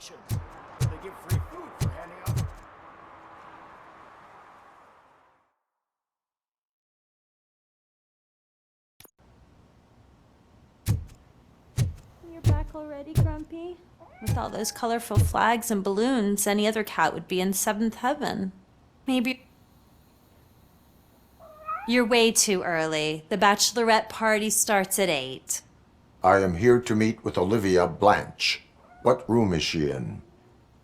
action. They give free food for handing out. You're back already, Grumpy? With all those colorful flags and balloons, any other cat would be in seventh heaven. Maybe... You're way too early. The bachelorette party starts at 8. I am here to meet with Olivia Blanche. What room is she in?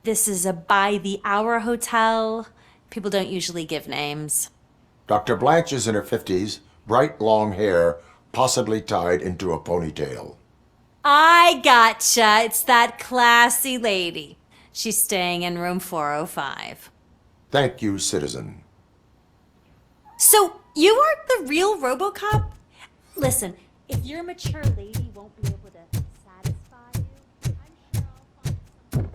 This is a by-the-hour hotel. People don't usually give names. Dr. Blanche is in her 50s, bright long hair, possibly tied into a ponytail. I gotcha. It's that classy lady. She's staying in room 405. Thank you, citizen. So, you aren't the real ROBOCOP? Listen, if your mature lady won't be able to satisfy you, I'm sure I'll find someone.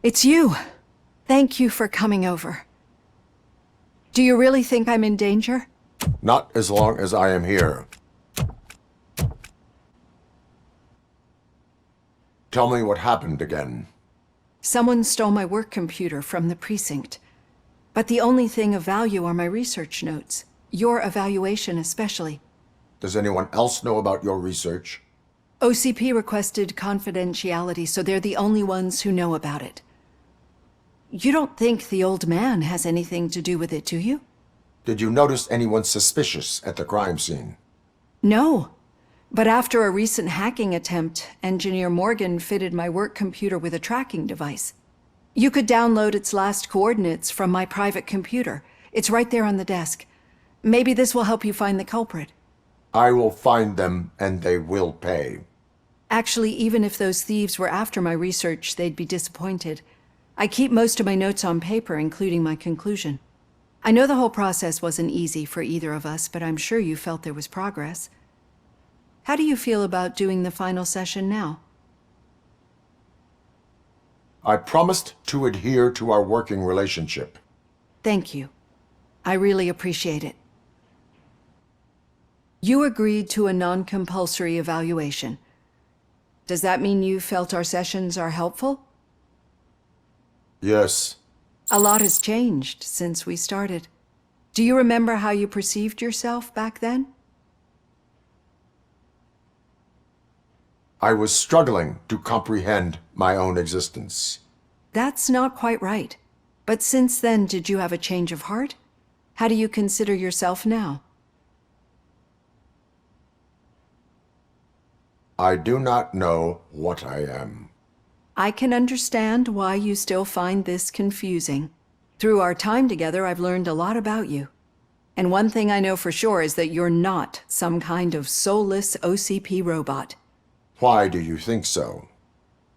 It's you. Thank you for coming over. Do you really think I'm in danger? Not as long as I am here. Tell me what happened again. Someone stole my work computer from the precinct. But the only thing of value are my research notes. Your evaluation especially. Does anyone else know about your research? OCP requested confidentiality, so they're the only ones who know about it. You don't think the old man has anything to do with it, do you? Did you notice anyone suspicious at the crime scene? No. But after a recent hacking attempt, Engineer Morgan fitted my work computer with a tracking device. You could download its last coordinates from my private computer. It's right there on the desk. Maybe this will help you find the culprit. I will find them, and they will pay. Actually, even if those thieves were after my research, they'd be disappointed. I keep most of my notes on paper, including my conclusion. I know the whole process wasn't easy for either of us, but I'm sure you felt there was progress. How do you feel about doing the final session now? I promised to adhere to our working relationship. Thank you. I really appreciate it. You agreed to a non-compulsory evaluation. Does that mean you felt our sessions are helpful? Yes. A lot has changed since we started. Do you remember how you perceived yourself back then? I was struggling to comprehend my own existence. That's not quite right. But since then, did you have a change of heart? How do you consider yourself now? I do not know what I am. I can understand why you still find this confusing. Through our time together, I've learned a lot about you. And one thing I know for sure is that you're not some kind of soulless OCP robot. Why do you think so?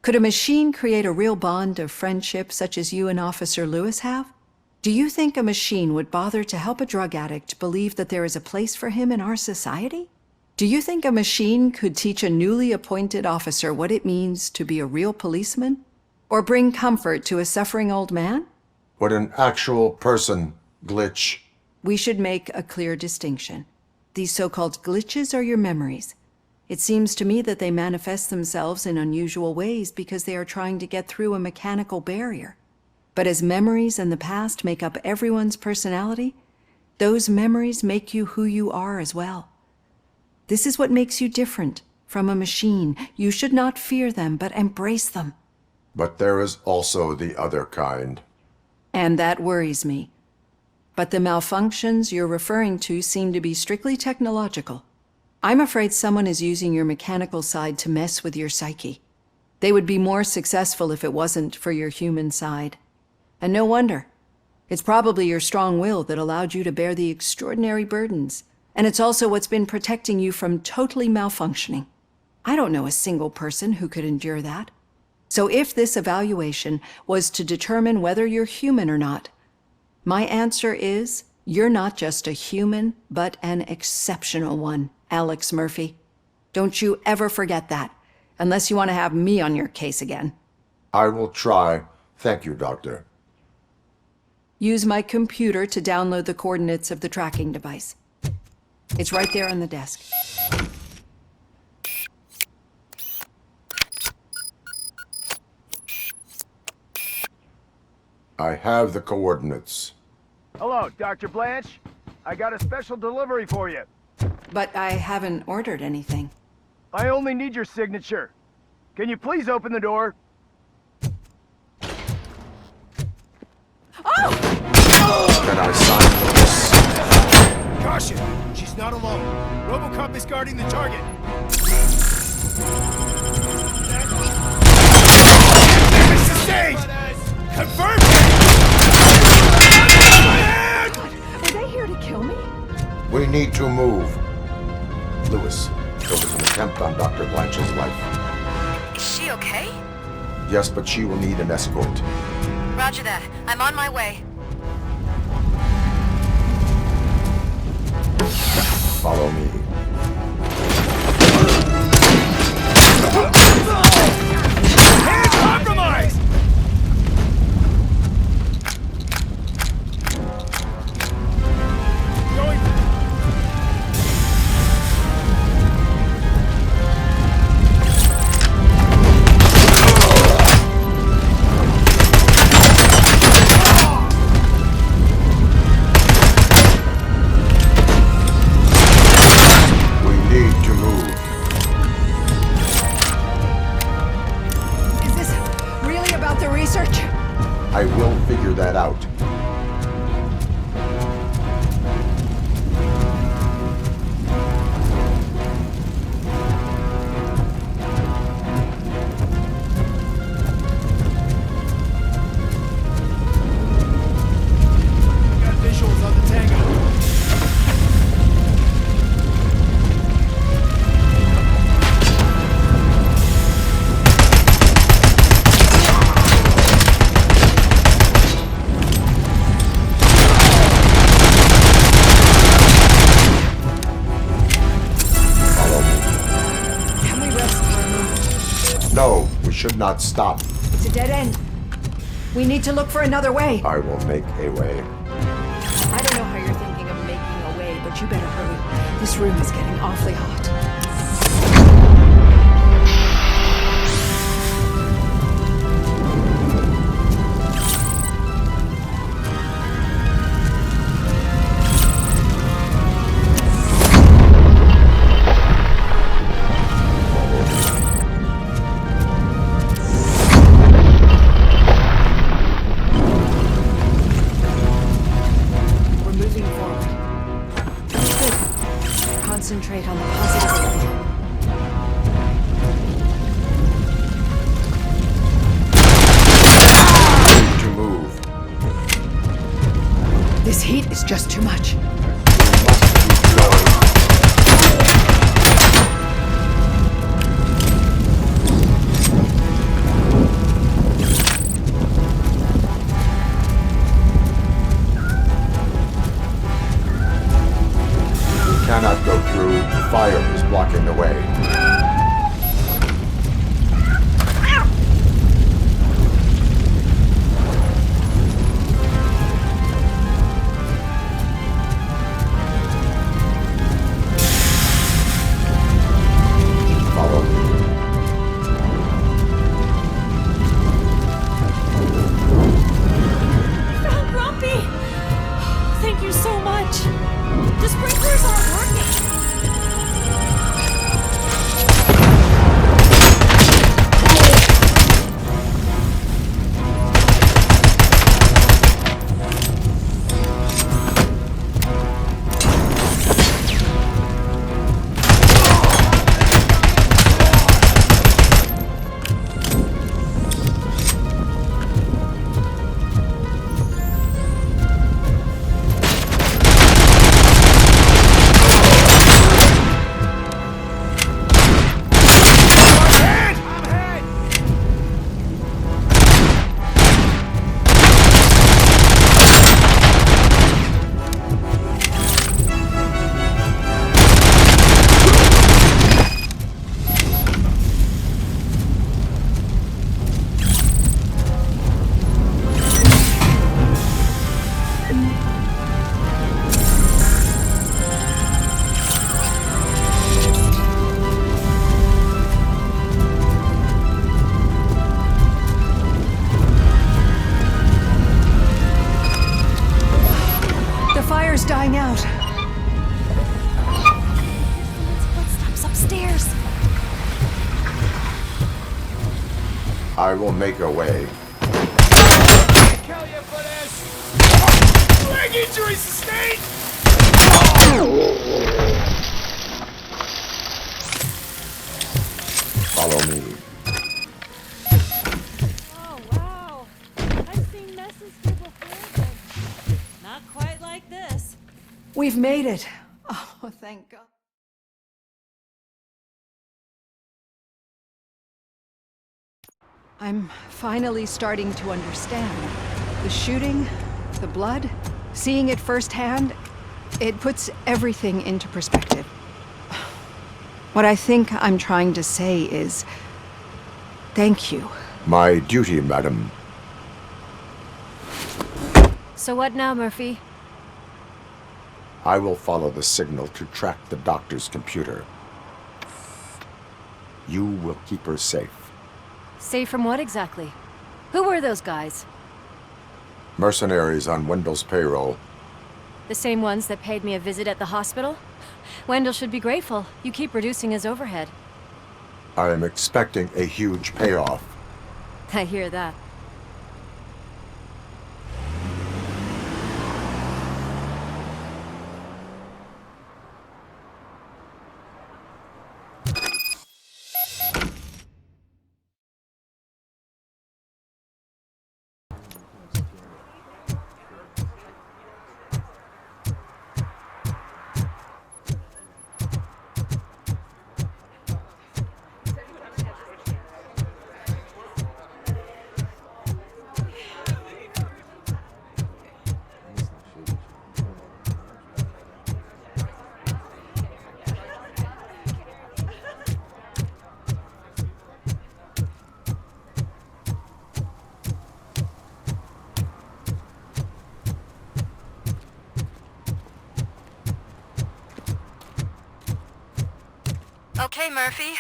Could a machine create a real bond of friendship such as you and Officer Lewis have? Do you think a machine would bother to help a drug addict believe that there is a place for him in our society? Do you think a machine could teach a newly appointed officer what it means to be a real policeman? Or bring comfort to a suffering old man? Would an actual person glitch? We should make a clear distinction. These so-called glitches are your memories. It seems to me that they manifest themselves in unusual ways because they are trying to get through a mechanical barrier. But as memories in the past make up everyone's personality, those memories make you who you are as well. This is what makes you different from a machine. You should not fear them, but embrace them. But there is also the other kind. And that worries me. But the malfunctions you're referring to seem to be strictly technological. I'm afraid someone is using your mechanical side to mess with your psyche. They would be more successful if it wasn't for your human side. And no wonder. It's probably your strong will that allowed you to bear the extraordinary burdens. And it's also what's been protecting you from totally malfunctioning. I don't know a single person who could endure that. So if this evaluation was to determine whether you're human or not, my answer is you're not just a human, but an exceptional one, Alex Murphy. Don't you ever forget that, unless you want to have me on your case again. I will try. Thank you, Doctor. Use my computer to download the coordinates of the tracking device. It's right there on the desk. I have the coordinates. Hello, Dr. Blanche. I got a special delivery for you. But I haven't ordered anything. I only need your signature. Can you please open the door? Can I sign this? Caution! She's not alone. ROBOCOP is guarding the target. Damage sustained! Confirmed! Are they here to kill me? We need to move. Lewis, there was an attempt on Dr. Blanche's life. Is she okay? Yes, but she will need an escort. Roger that. I'm on my way. Follow me. Hand compromised! Going. We need to move. Is this really about the research? I will figure that out. Got visuals on the Tango. Follow me. Can we rest for a moment? No, we should not stop. It's a dead end. We need to look for another way. I will make a way. I don't know how you're thinking of making a way, but you better hurry. This room is getting awfully hot. We're moving forward. Good. Concentrate on the positive. Need to move. This heat is just too much. Keep going. We cannot go through. Fire is blocking the way. dying out. Someone's footsteps upstairs. I will make a way. Kill you for this! Leg injury sustained! Follow me. Oh, wow. I've seen messes here before, but not quite like this. We've made it. Oh, thank God. I'm finally starting to understand. The shooting, the blood, seeing it firsthand, it puts everything into perspective. What I think I'm trying to say is, thank you. My duty, madam. So what now, Murphy? I will follow the signal to track the doctor's computer. You will keep her safe. Safe from what exactly? Who were those guys? Mercenaries on Wendell's payroll. The same ones that paid me a visit at the hospital? Wendell should be grateful. You keep reducing his overhead. I am expecting a huge payoff. I hear that. Okay, Murphy.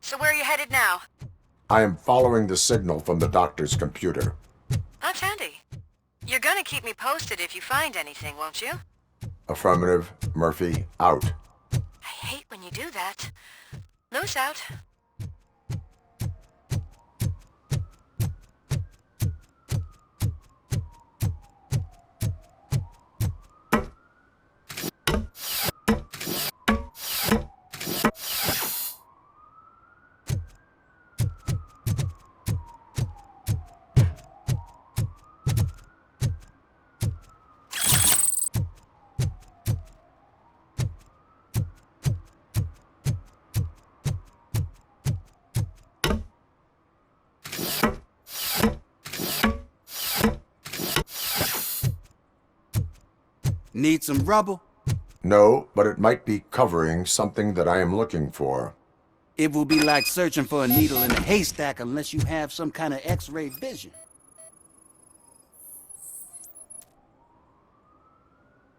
So where are you headed now? I am following the signal from the doctor's computer. That's handy. You're gonna keep me posted if you find anything, won't you? Affirmative. Murphy, out. I hate when you do that. Loose out. Need some rubble? No, but it might be covering something that I am looking for. It will be like searching for a needle in a haystack unless you have some kind of X-ray vision.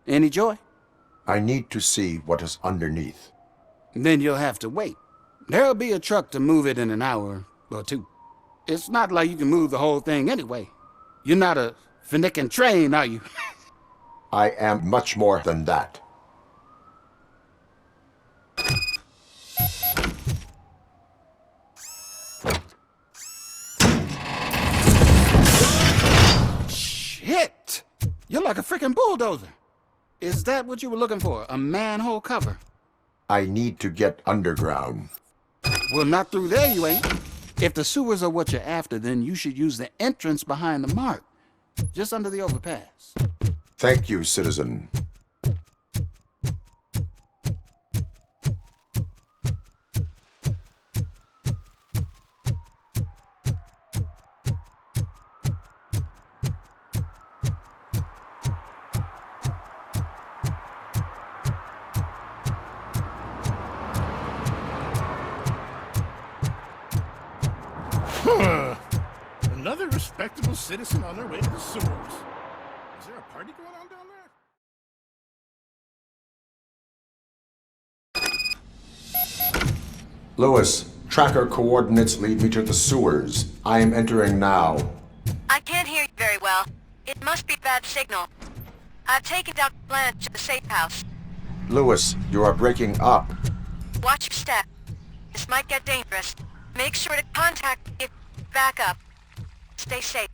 Any joy? I need to see what is underneath. Then you'll have to wait. There'll be a truck to move it in an hour or two. It's not like you can move the whole thing anyway. You're not a finicking train, are you? I am much more than that. Shit! You're like a freaking bulldozer. Is that what you were looking for? A manhole cover? I need to get underground. Well, not through there, you ain't. If the sewers are what you're after, then you should use the entrance behind the mark. Just under the overpass. Thank you, citizen. Another respectable citizen on their way to the sewers. Is there a party going on down there? Lewis, tracker coordinates lead me to the sewers. I am entering now. I can't hear you very well. It must be bad signal. I've taken Dr. Blanche to the safe house. Lewis, you are breaking up. Watch your step. This might get dangerous. Make sure to contact me if you back up. Stay safe.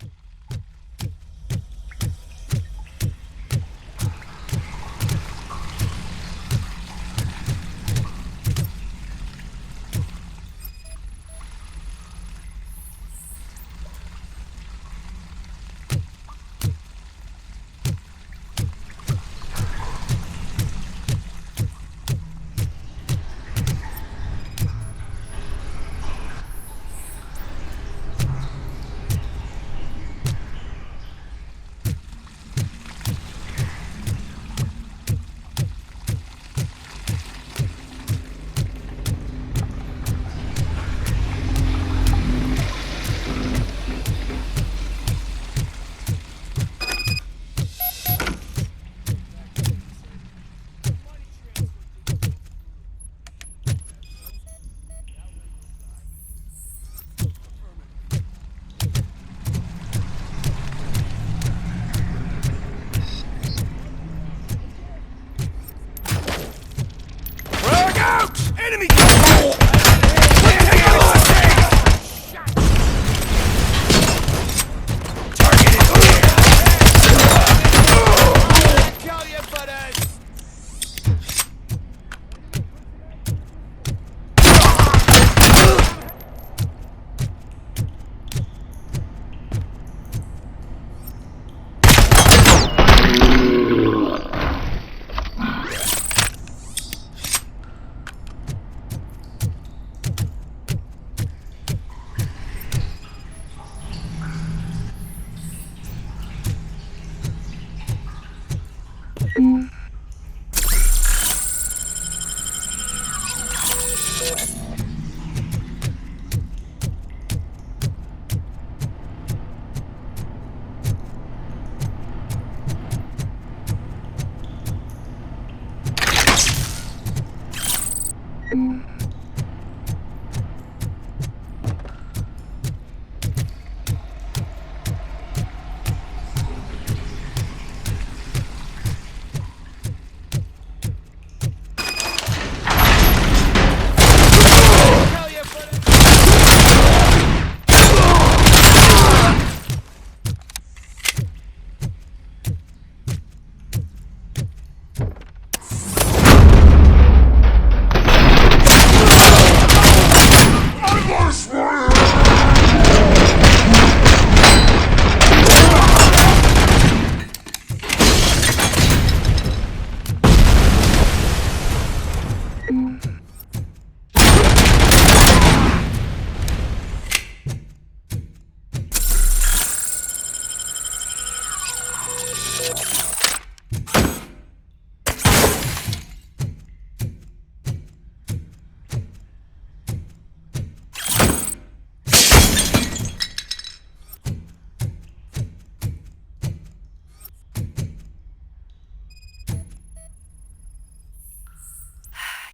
Frag out! Enemy! Target is clear! Tell you, buddy!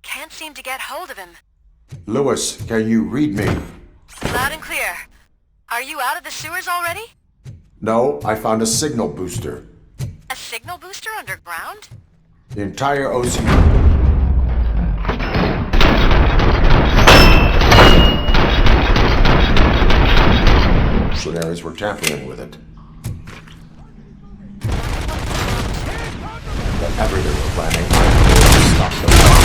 Can't seem to get hold of him. Lewis, can you read me? Loud and clear. Are you out of the sewers already? No, I found a signal booster. A signal booster underground? The entire OC... Mercenaries were tampering with it. Whatever they were planning, I will stop them.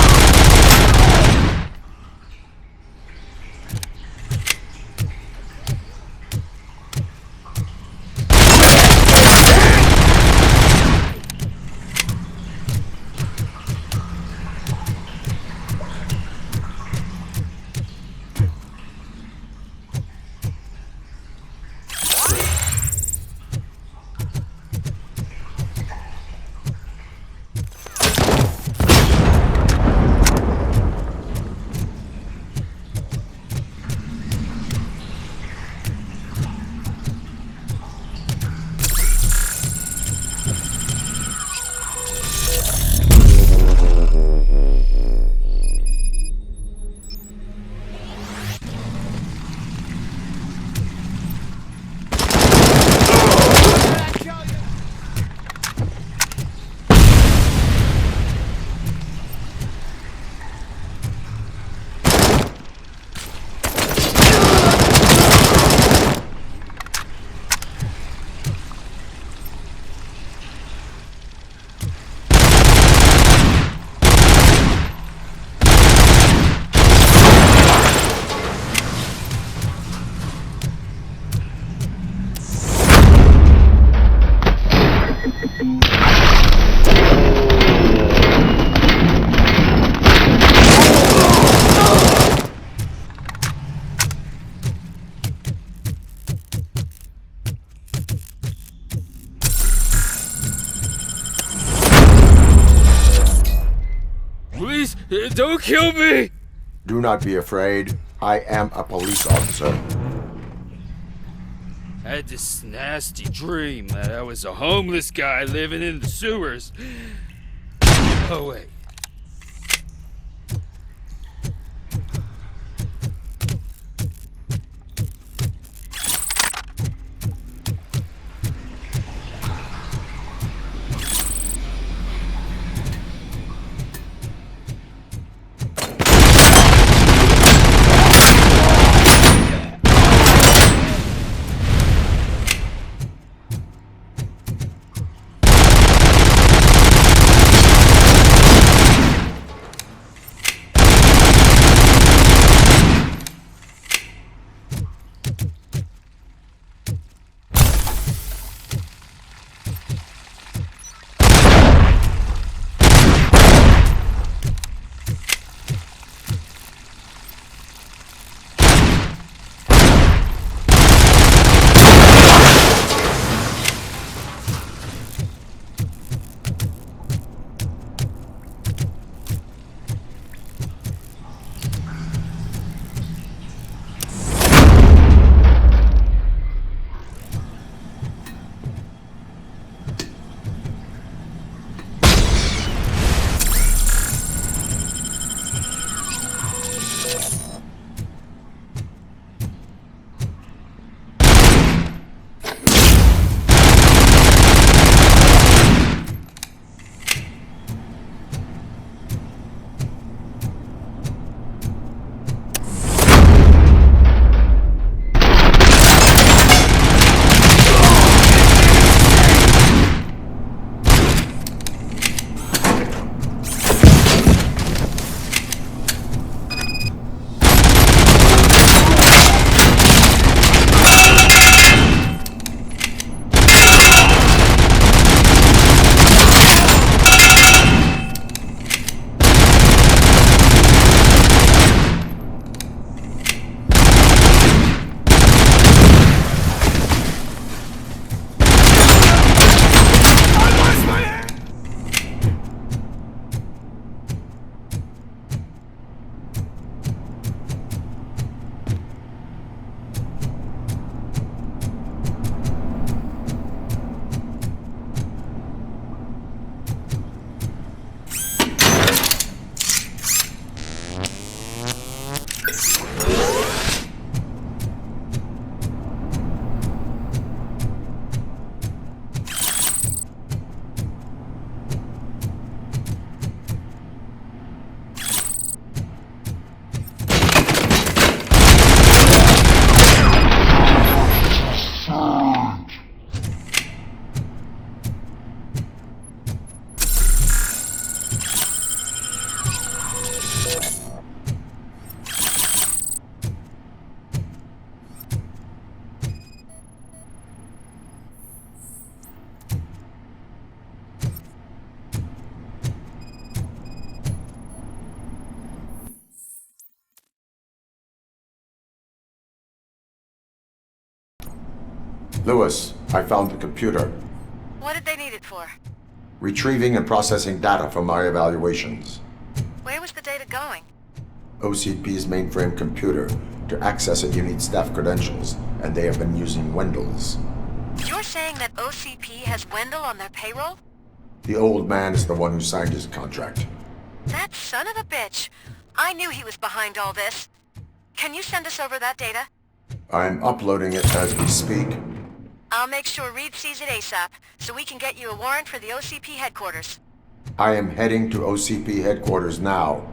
Don't kill me! Do not be afraid. I am a police officer. I had this nasty dream that I was a homeless guy living in the sewers. Oh, wait. Lewis, I found the computer. What did they need it for? Retrieving and processing data from my evaluations. Where was the data going? OCP's mainframe computer. To access it, you need staff credentials, and they have been using Wendell's. You're saying that OCP has Wendell on their payroll? The old man is the one who signed his contract. That son of a bitch. I knew he was behind all this. Can you send us over that data? I'm uploading it as we speak. I'll make sure Reed sees it ASAP, so we can get you a warrant for the OCP headquarters. I am heading to OCP headquarters now.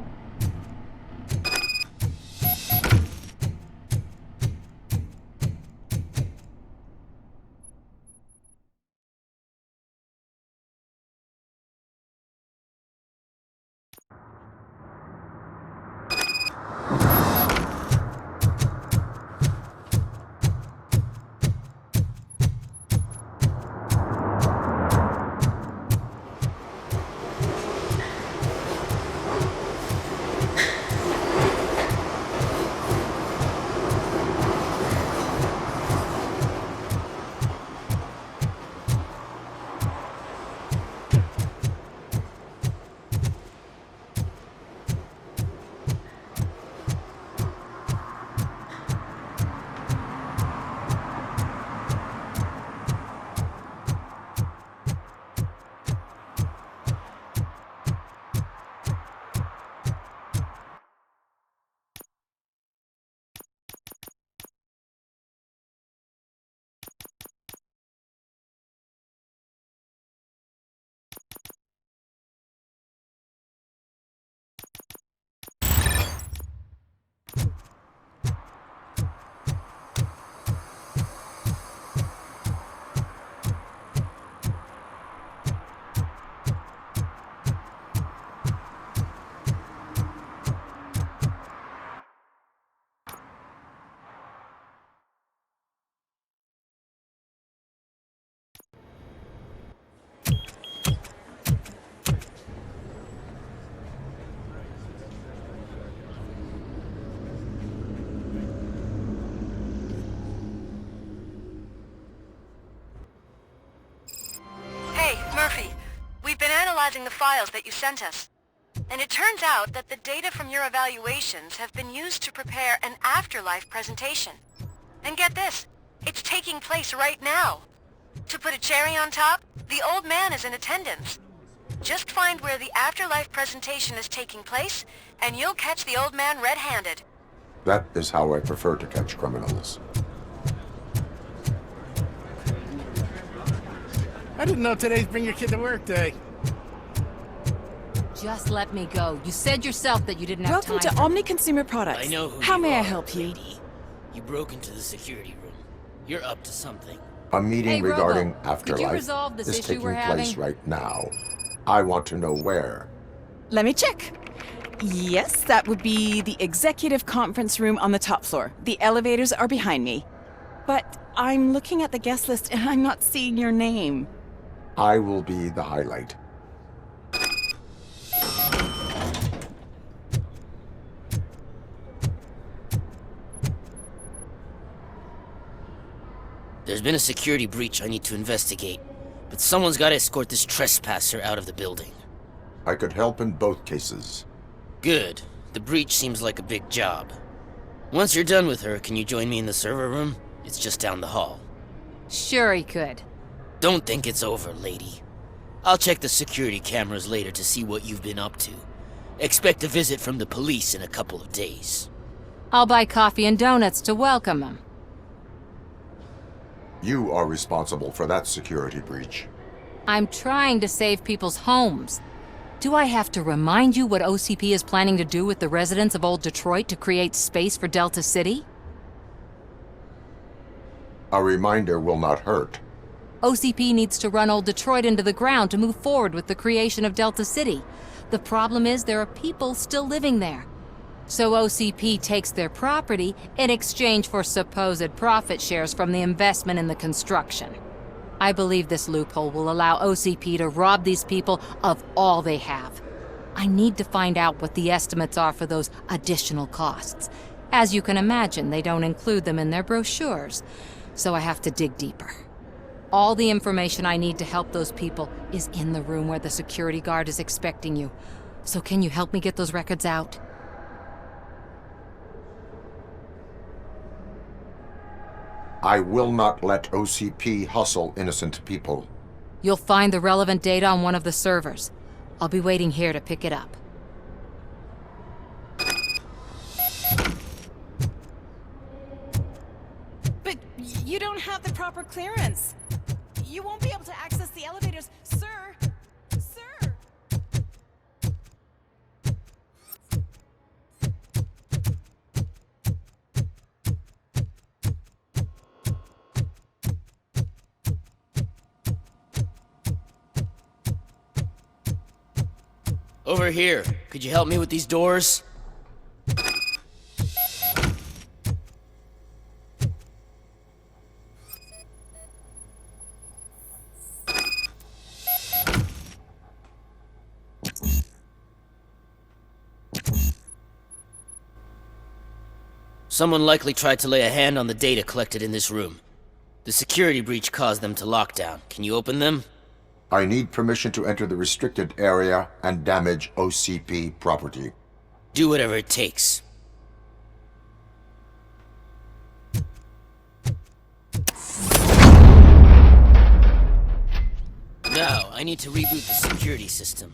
analyzing the files that you sent us. And it turns out that the data from your evaluations have been used to prepare an afterlife presentation. And get this, it's taking place right now. To put a cherry on top, the old man is in attendance. Just find where the afterlife presentation is taking place, and you'll catch the old man red-handed. That is how I prefer to catch criminals. I didn't know today's Bring Your Kid to Work Day. Just let me go. You said yourself that you didn't have Welcome time to Omni Consumer Products. I know who How you may I are, help you? lady. You broke into the security room. You're up to something. A meeting Hey, regarding Robo, could you afterlife resolve this is issue taking we're place having? right now. I want to know where. Let me check. Yes, that would be the executive conference room on the top floor. The elevators are behind me. But I'm looking at the guest list and I'm not seeing your name. I will be the highlight. There's been a security breach I need to investigate, but someone's got to escort this trespasser out of the building. I could help in both cases. Good. The breach seems like a big job. Once you're done with her, can you join me in the server room? It's just down the hall. Sure he could. Don't think it's over, lady. I'll check the security cameras later to see what you've been up to. Expect a visit from the police in a couple of days. I'll buy coffee and donuts to welcome him. You are responsible for that security breach. I'm trying to save people's homes. Do I have to remind you what OCP is planning to do with the residents of Old Detroit to create space for Delta City? A reminder will not hurt. OCP needs to run Old Detroit into the ground to move forward with the creation of Delta City. The problem is there are people still living there. So OCP takes their property in exchange for supposed profit shares from the investment in the construction. I believe this loophole will allow OCP to rob these people of all they have. I need to find out what the estimates are for those additional costs. As you can imagine, they don't include them in their brochures, so I have to dig deeper. All the information I need to help those people is in the room where the security guard is expecting you. So can you help me get those records out? I will not let OCP hustle innocent people. You'll find the relevant data on one of the servers. I'll be waiting here to pick it up. But you don't have the proper clearance. You won't be able to access the elevators, sir. Sir. Over here. Could you help me with these doors? Someone likely tried to lay a hand on the data collected in this room. The security breach caused them to lock down. Can you open them? I need permission to enter the restricted area and damage OCP property. Do whatever it takes. Now, I need to reboot the security system.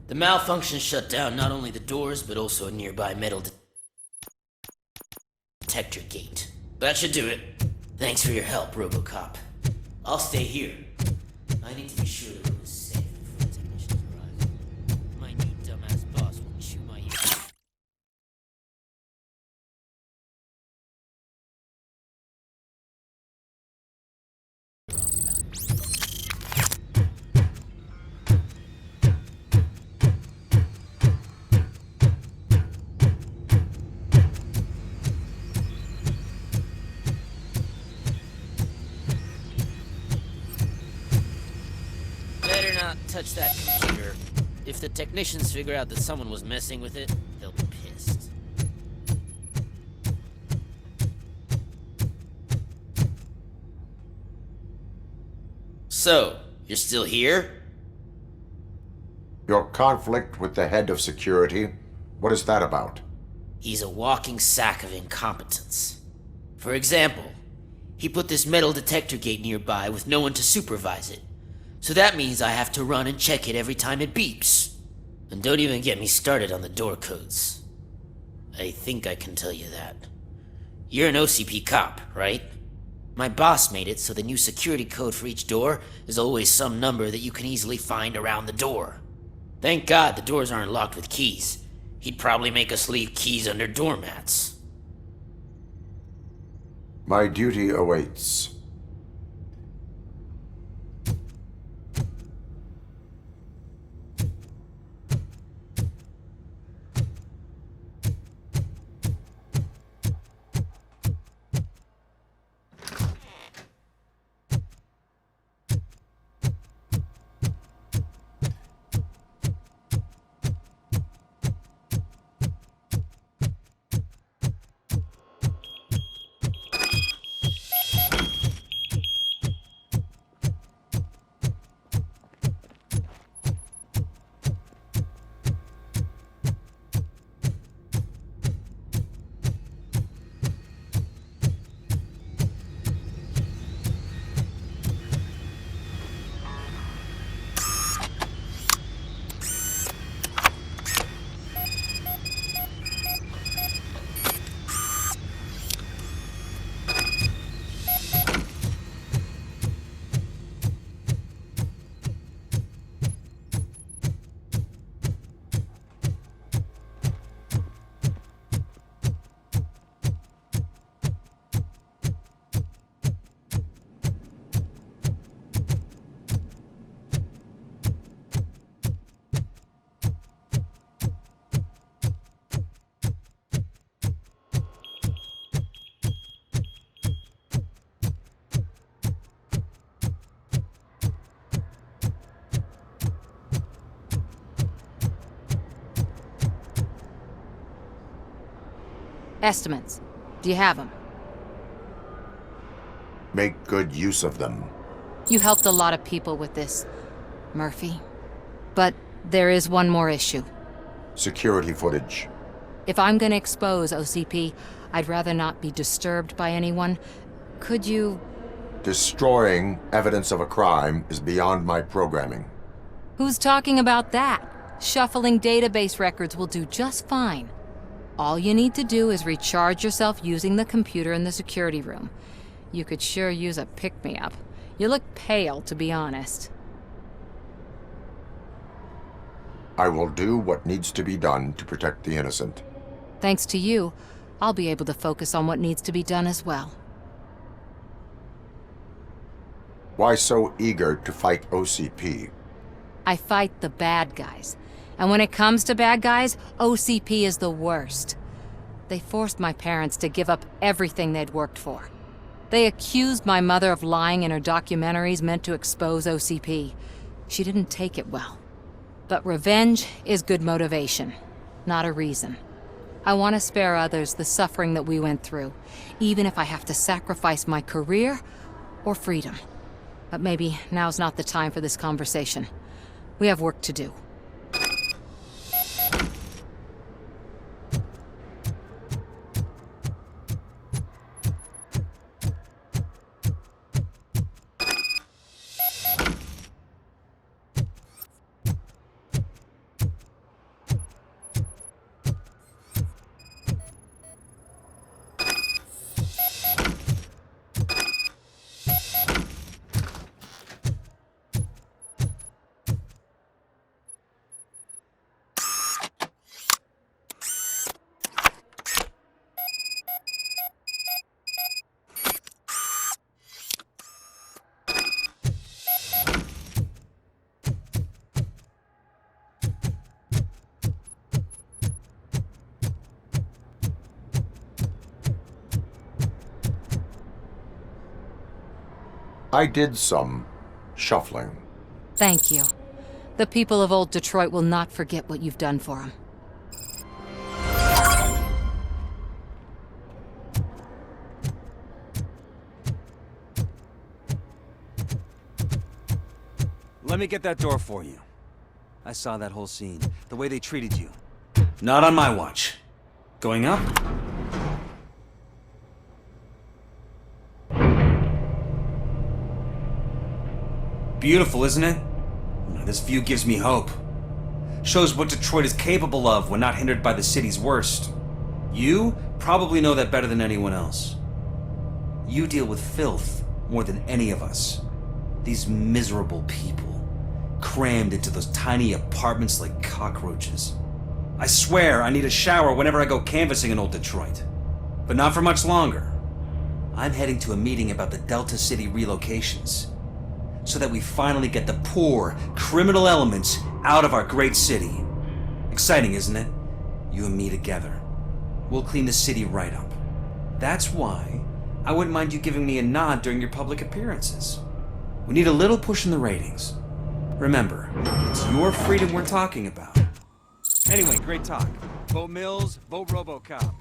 The malfunction shut down not only the doors, but also a nearby metal detector gate. That should do it. Thanks for your help, RoboCop. I'll stay here. I need to be sure the room is safe before the technicians arrive. My new dumbass boss will chew my ear. Better not touch that computer. If the technicians figure out that someone was messing with it, they'll be pissed. So, you're still here? Your conflict with the head of security, what is that about? He's a walking sack of incompetence. For example, he put this metal detector gate nearby with no one to supervise it. So that means I have to run and check it every time it beeps. And don't even get me started on the door codes. I think I can tell you that. You're an OCP cop, right? My boss made it so the new security code for each door is always some number that you can easily find around the door. Thank God the doors aren't locked with keys. He'd probably make us leave keys under doormats. My duty awaits. Estimates. Do you have them? Make good use of them. You helped a lot of people with this, Murphy. But there is one more issue. Security footage. If I'm gonna expose OCP, I'd rather not be disturbed by anyone. Could you... Destroying evidence of a crime is beyond my programming. Who's talking about that? Shuffling database records will do just fine. All you need to do is recharge yourself using the computer in the security room. You could sure use a pick-me-up. You look pale, to be honest. I will do what needs to be done to protect the innocent. Thanks to you, I'll be able to focus on what needs to be done as well. Why so eager to fight OCP? I fight the bad guys. And when it comes to bad guys, OCP is the worst. They forced my parents to give up everything they'd worked for. They accused my mother of lying in her documentaries meant to expose OCP. She didn't take it well. But revenge is good motivation, not a reason. I want to spare others the suffering that we went through, even if I have to sacrifice my career or freedom. But maybe now's not the time for this conversation. We have work to do. I did some shuffling. Thank you. The people of old Detroit will not forget what you've done for them. Let me get that door for you. I saw that whole scene. The way they treated you. Not on my watch. Going up? Beautiful, isn't it? This view gives me hope. Shows what Detroit is capable of when not hindered by the city's worst. You probably know that better than anyone else. You deal with filth more than any of us. These miserable people, crammed into those tiny apartments like cockroaches. I swear I need a shower whenever I go canvassing in old Detroit. But not for much longer. I'm heading to a meeting about the Delta City relocations, so that we finally get the poor, criminal elements out of our great city. Exciting, isn't it? You and me together. We'll clean the city right up. That's why I wouldn't mind you giving me a nod during your public appearances. We need a little push in the ratings. Remember, it's your freedom we're talking about. Anyway, great talk. Vote Mills, vote RoboCop.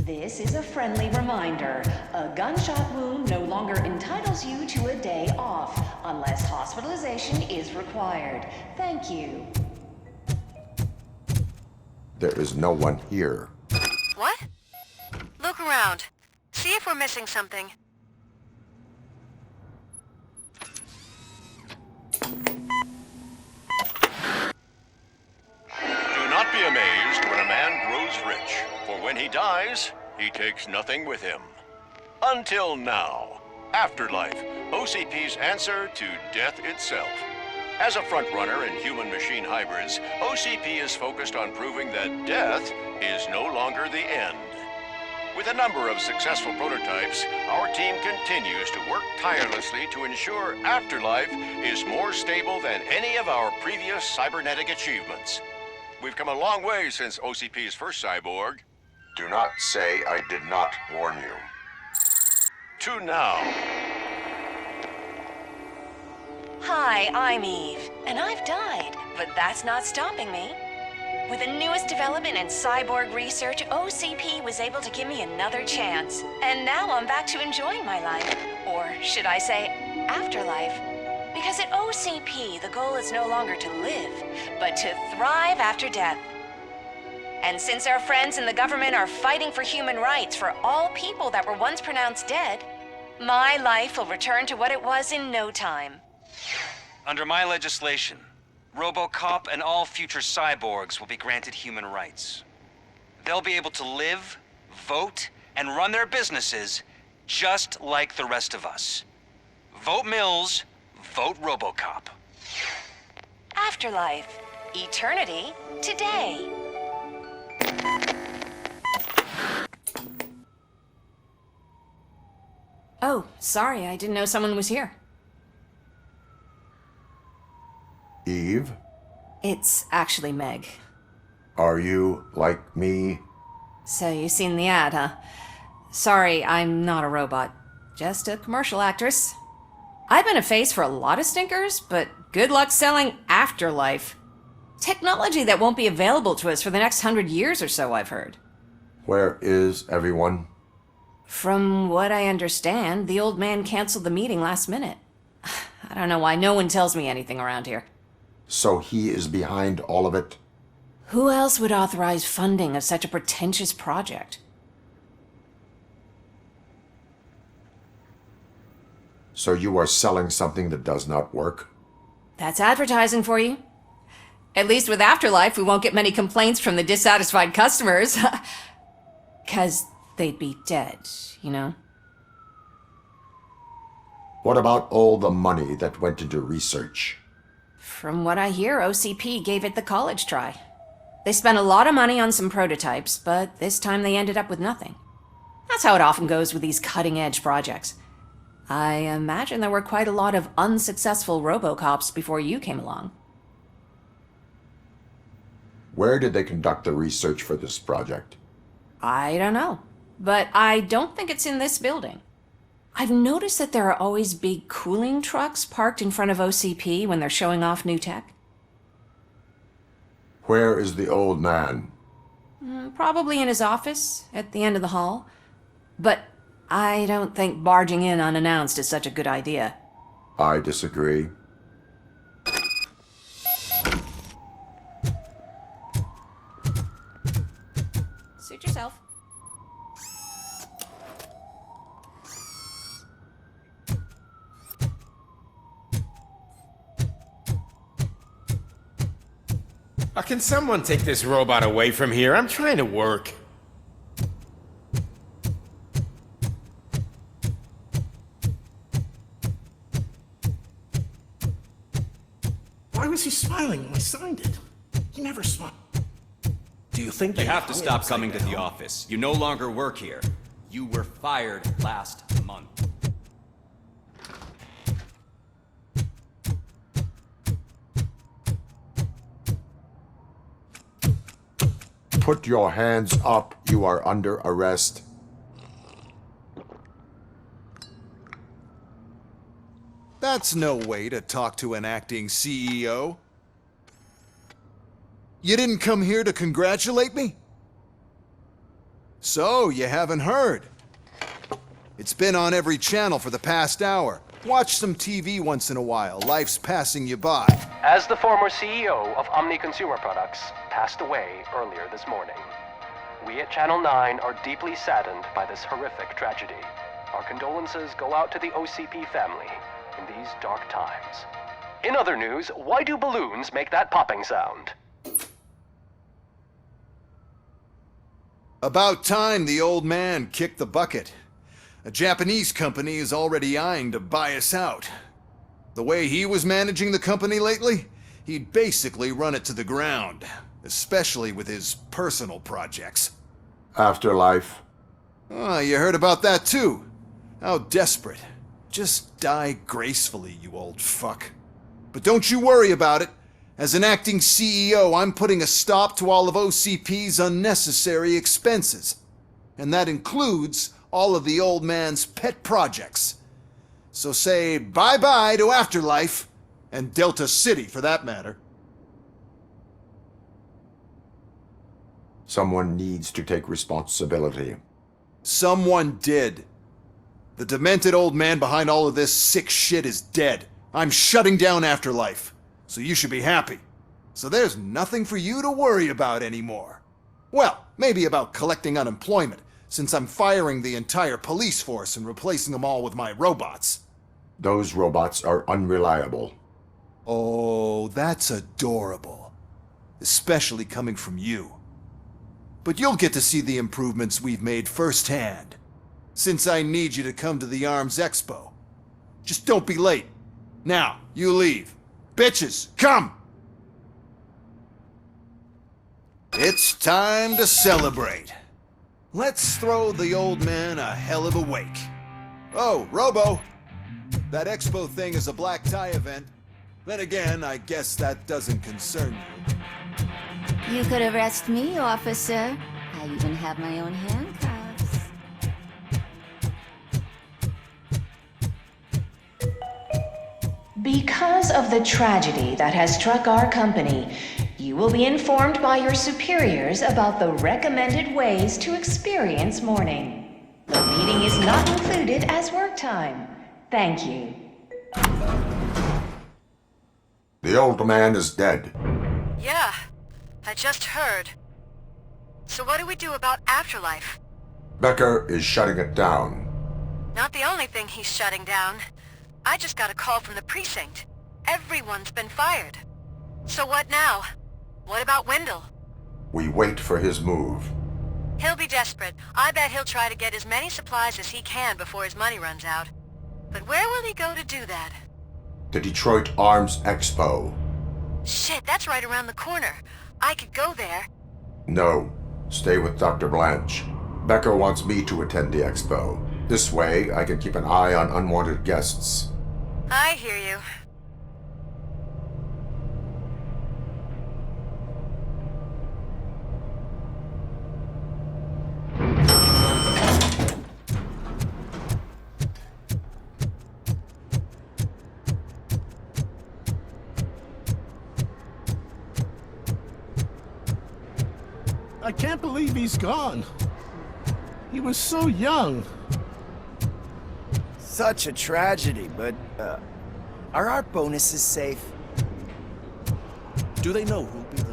This is a friendly reminder. A gunshot wound no longer entitles you to a day off, unless hospitalization is required. Thank you. There is no one here. What? Look around. See if we're missing something. Do not be amazed when a man grows rich, for when he dies, he takes nothing with him. Until now. Afterlife, OCP's answer to death itself. As a frontrunner in human-machine hybrids, OCP is focused on proving that death is no longer the end. With a number of successful prototypes, our team continues to work tirelessly to ensure Afterlife is more stable than any of our previous cybernetic achievements. We've come a long way since OCP's first cyborg. Do not say I did not warn you. To now. Hi, I'm Eve, and I've died, but that's not stopping me. With the newest development in cyborg research, OCP was able to give me another chance. And now I'm back to enjoying my life. Or should I say, afterlife. Because at OCP, the goal is no longer to live, but to thrive after death. And since our friends in the government are fighting for human rights for all people that were once pronounced dead, my life will return to what it was in no time. Under my legislation, RoboCop and all future cyborgs will be granted human rights. They'll be able to live, vote, and run their businesses just like the rest of us. Vote Mills, vote RoboCop. Afterlife. Eternity. Today. Oh, sorry, I didn't know someone was here. Eve, It's actually Meg. are you like me? So you seen the ad, huh? Sorry, I'm not a robot. Just a commercial actress. I've been a face for a lot of stinkers, but good luck selling Afterlife. Technology that won't be available to us for the next 100 years or so, I've heard. Where is everyone? From what I understand, the old man canceled the meeting last minute. I don't know why no one tells me anything around here. So he is behind all of it? Who else would authorize funding of such a pretentious project? So you are selling something that does not work? That's advertising for you. At least with Afterlife, we won't get many complaints from the dissatisfied customers. 'Cause they'd be dead, you know? What about all the money that went into research? From what I hear, OCP gave it the college try. They spent a lot of money on some prototypes, but this time they ended up with nothing. That's how it often goes with these cutting-edge projects. I imagine there were quite a lot of unsuccessful RoboCops before you came along. Where did they conduct the research for this project? I don't know, but I don't think it's in this building. I've noticed that there are always big cooling trucks parked in front of OCP when they're showing off new tech. Where is the old man? Probably in his office, at the end of the hall. But I don't think barging in unannounced is such a good idea. I disagree. Suit yourself. Can someone take this robot away from here? I'm trying to work. Why was he smiling when I signed it? He never smiled. Do you think You have to stop coming to the office. You no longer work here. You were fired last month. Put your hands up. You are under arrest. That's no way to talk to an acting CEO. You didn't come here to congratulate me? So, you haven't heard. It's been on every channel for the past hour. Watch some TV once in a while. Life's passing you by. As the former CEO of Omni Consumer Products passed away earlier this morning, we at Channel 9 are deeply saddened by this horrific tragedy. Our condolences go out to the OCP family in these dark times. In other news, why do balloons make that popping sound? About time the old man kicked the bucket. A Japanese company is already eyeing to buy us out. The way he was managing the company lately, he'd basically run it to the ground, especially with his personal projects. Afterlife. Oh, you heard about that too? How desperate. Just die gracefully, you old fuck. But don't you worry about it. As an acting CEO, I'm putting a stop to all of OCP's unnecessary expenses. And that includes all of the old man's pet projects. So say bye-bye to Afterlife, and Delta City for that matter. Someone needs to take responsibility. Someone did. The demented old man behind all of this sick shit is dead. I'm shutting down Afterlife, so you should be happy. So there's nothing for you to worry about anymore. Well, maybe about collecting unemployment, since I'm firing the entire police force and replacing them all with my robots. Those robots are unreliable. Oh, that's adorable. Especially coming from you. But you'll get to see the improvements we've made firsthand, since I need you to come to the ARMS Expo. Just don't be late. Now, you leave. Bitches, come! It's time to celebrate. Let's throw the old man a hell of a wake. Oh, Robo! That expo thing is a black tie event. Then again, I guess that doesn't concern you. You could arrest me, officer. I even have my own handcuffs. Because of the tragedy that has struck our company, you will be informed by your superiors about the recommended ways to experience mourning. The meeting is not included as work time. Thank you. The old man is dead. Yeah, I just heard. So what do we do about Afterlife? Becker is shutting it down. Not the only thing he's shutting down. I just got a call from the precinct. Everyone's been fired. So what now? What about Wendell? We wait for his move. He'll be desperate. I bet he'll try to get as many supplies as he can before his money runs out. But where will he go to do that? The Detroit Arms Expo. Shit, that's right around the corner. I could go there. No. Stay with Dr. Blanche. Becker wants me to attend the expo. This way, I can keep an eye on unwanted guests. I hear you. I can't believe he's gone. He was so young. Such a tragedy, but, are our bonuses safe? Do they know who'll be the